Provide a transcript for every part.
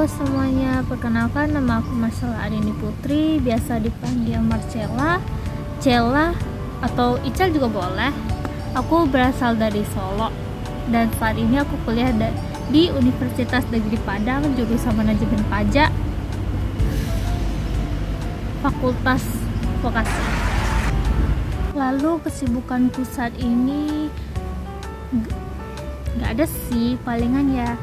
Halo semuanya, perkenalkan nama aku Marcella Adini Putri, biasa dipanggil Marcella, Cella, atau Ical juga boleh. Aku berasal dari Solo dan saat ini aku kuliah di Universitas Negeri Padang, jurusan Manajemen Pajak, Fakultas Vokasi. Lalu kesibukanku saat ini nggak ada sih, palingan ya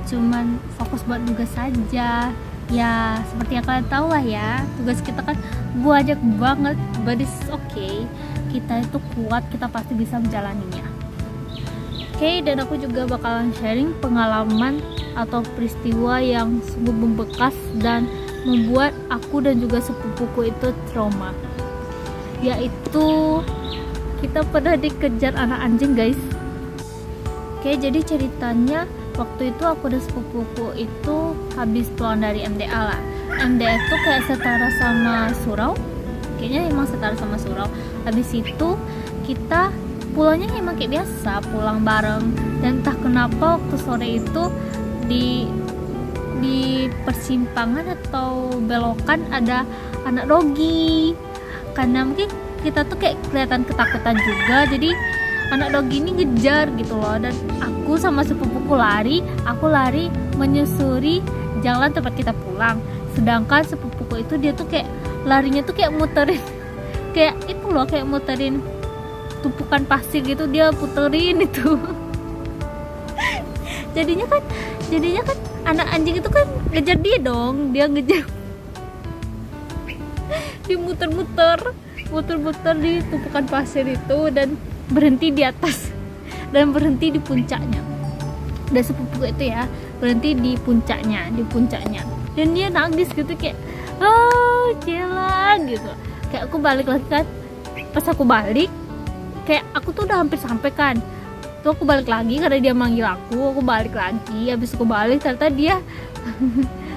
cuman fokus buat tugas saja. Ya seperti yang kalian tahu lah ya, tugas kita kan banyak banget, but it's okay, kita itu kuat, kita pasti bisa menjalaninya. Oke, dan aku juga bakalan sharing pengalaman atau peristiwa yang sungguh membekas dan membuat aku dan juga sepupuku itu trauma, yaitu kita pernah dikejar anak anjing, guys. Oke, jadi ceritanya waktu itu aku dan sepupuku itu habis pulang dari MDA lah. MDA itu kayak setara sama surau, kayaknya emang setara sama surau. Habis itu kita pulangnya emang kayak biasa, pulang bareng. Dan entah kenapa waktu sore itu di persimpangan atau belokan ada anak dogi. Karena mungkin kita tuh kayak kelihatan ketakutan juga, jadi anak dogi ini ngejar gitu loh. Dan aku sama sepupuku aku lari menyusuri jalan tempat kita pulang. Sedangkan sepupuku itu dia tuh kayak larinya tuh kayak muterin kayak itu loh, kayak muterin tumpukan pasir gitu, dia puterin itu. jadinya kan anak anjing itu kan ngejar dia dong, dia ngejar dia muter-muter di tumpukan pasir itu dan berhenti di atas dan berhenti di puncaknya. Dan sepupu itu ya berhenti di puncaknya dan dia nangis gitu kayak Cella gitu. Kayak aku balik lagi kan, pas aku balik kayak aku tuh udah hampir sampai kan, tuh aku balik lagi karena dia manggil aku balik lagi. Habis aku balik ternyata dia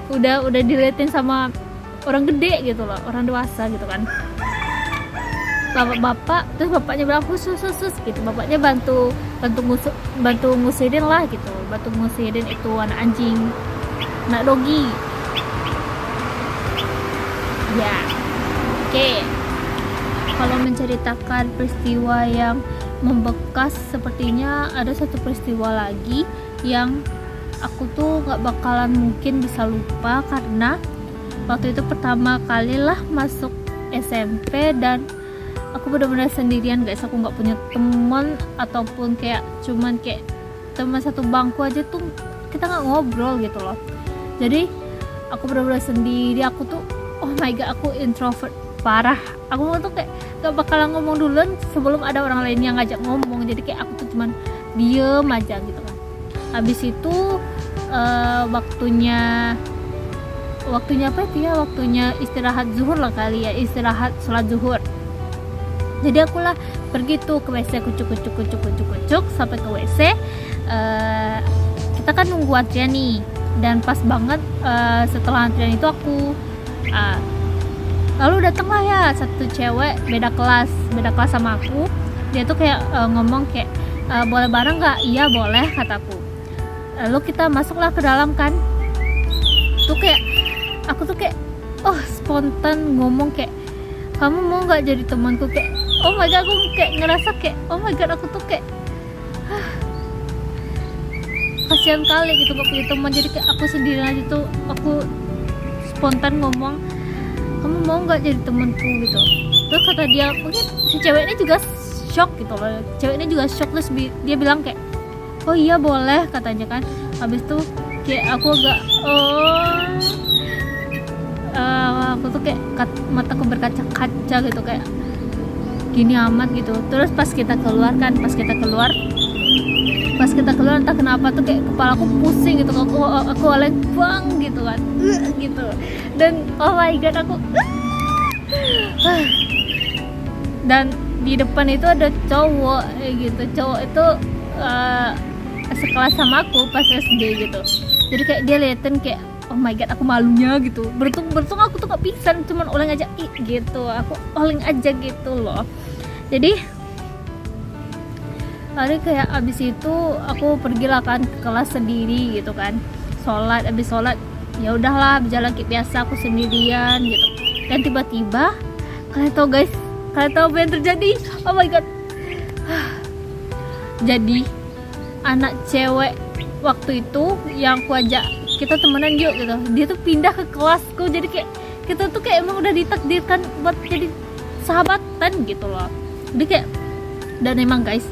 udah diliatin sama orang gede gitu loh, orang dewasa gitu kan, bapak. Terus bapaknya bilang khusus gitu, bapaknya bantu ngusirin lah gitu, bantu ngusirin itu anak anjing, anak dogi ya. Oke. Kalau menceritakan peristiwa yang membekas, sepertinya ada satu peristiwa lagi yang aku tuh gak bakalan mungkin bisa lupa, karena waktu itu pertama kali lah masuk SMP dan aku benar-benar sendirian, guys. Aku nggak punya teman ataupun kayak cuman kayak teman satu bangku aja tuh kita nggak ngobrol gitu loh. Jadi aku benar-benar sendiri. Aku tuh oh my god, aku introvert parah. Aku tuh kayak nggak bakalan ngomong duluan sebelum ada orang lain yang ngajak ngomong. Jadi kayak aku tuh cuman diem aja gitu kan. Habis itu waktunya apa itu ya, waktunya istirahat zuhur lah kali ya, istirahat sholat zuhur. Jadi akulah pergi tuh ke WC, kucuk sampai ke WC. Kita kan nunggu antrian nih, dan pas banget setelah antrian itu aku lalu datanglah ya satu cewek beda kelas sama aku. Dia tuh kayak ngomong kayak boleh bareng nggak? Iya boleh, kataku. Lalu kita masuklah ke dalam kan. Tuh kayak aku tuh kayak spontan ngomong kayak, kamu mau nggak jadi temanku? Kayak oh my god, aku kayak ngerasa kayak oh my god, aku tuh kayak kasihan kali gitu gak punya teman. Jadi kayak aku sendiri aja tuh, aku spontan ngomong, kamu mau nggak jadi temanku gitu. Terus kata dia, mungkin si ceweknya juga shock gitu loh, terus dia bilang kayak oh iya boleh, katanya kan. Habis itu kayak aku agak aku tuh kayak mataku berkaca-kaca gitu, kayak gini amat gitu. Terus pas kita keluar entah kenapa tuh kayak kepala aku pusing gitu, aku oleng bang gitu kan, gitu. Dan oh my god, aku dan di depan itu ada cowok gitu. Cowok itu sekelas sama aku pas SD gitu. Jadi kayak dia liatin kayak oh my god, aku malunya gitu. Beruntung aku tuh gak pingsan, cuman oleng aja gitu. Aku oleng aja gitu loh. Jadi hari kayak abis itu aku pergilah kan ke kelas sendiri gitu kan. Abis sholat ya udahlah berjalan kayak biasa, aku sendirian gitu. Dan tiba-tiba kalian tahu guys, kalian tahu apa yang terjadi? Oh my god. Jadi anak cewek waktu itu yang aku ajak kita temenan yuk gitu, dia tuh pindah ke kelasku. Jadi kayak kita tuh kayak emang udah ditakdirkan buat jadi sahabatan gitu loh. Jadi kayak, dan emang guys,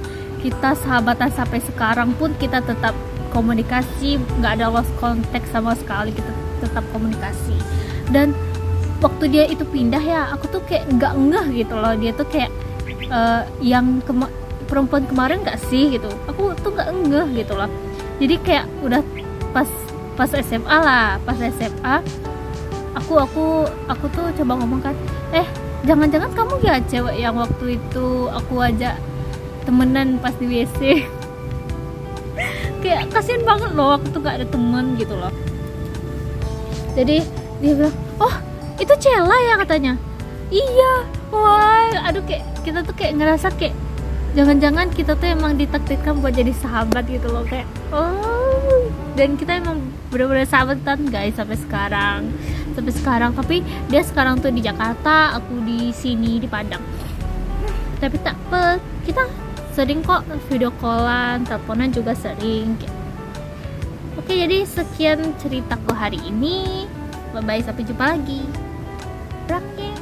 kita sahabatan sampai sekarang pun kita tetap komunikasi, nggak ada lost contact sama sekali, kita tetap komunikasi. Dan waktu dia itu pindah ya, aku tuh kayak nggak ngeh gitu loh, dia tuh kayak yang perempuan kemarin nggak sih gitu, aku tuh nggak ngeh gitu loh. Jadi kayak udah pas SMA lah, pas SMA aku tuh coba ngomong kan, jangan-jangan kamu ya cewek yang waktu itu aku ajak temenan pas di WC. Kayak kasian banget loh, aku tuh gak ada temen gitu loh. Jadi dia bilang, oh itu Cella ya katanya. Iya, wah, aduh, kayak kita tuh kayak ngerasa kayak jangan-jangan kita tuh emang ditakdirkan buat jadi sahabat gitu loh, kayak oh. Dan kita emang bener-bener sahabatan guys sampai sekarang. Tapi dia sekarang tuh di Jakarta, aku di sini di Padang. Tapi tak apa, kita sering kok video callan, teleponan juga sering. Oke, jadi sekian ceritaku hari ini. Bye bye, sampai jumpa lagi. Rakyat.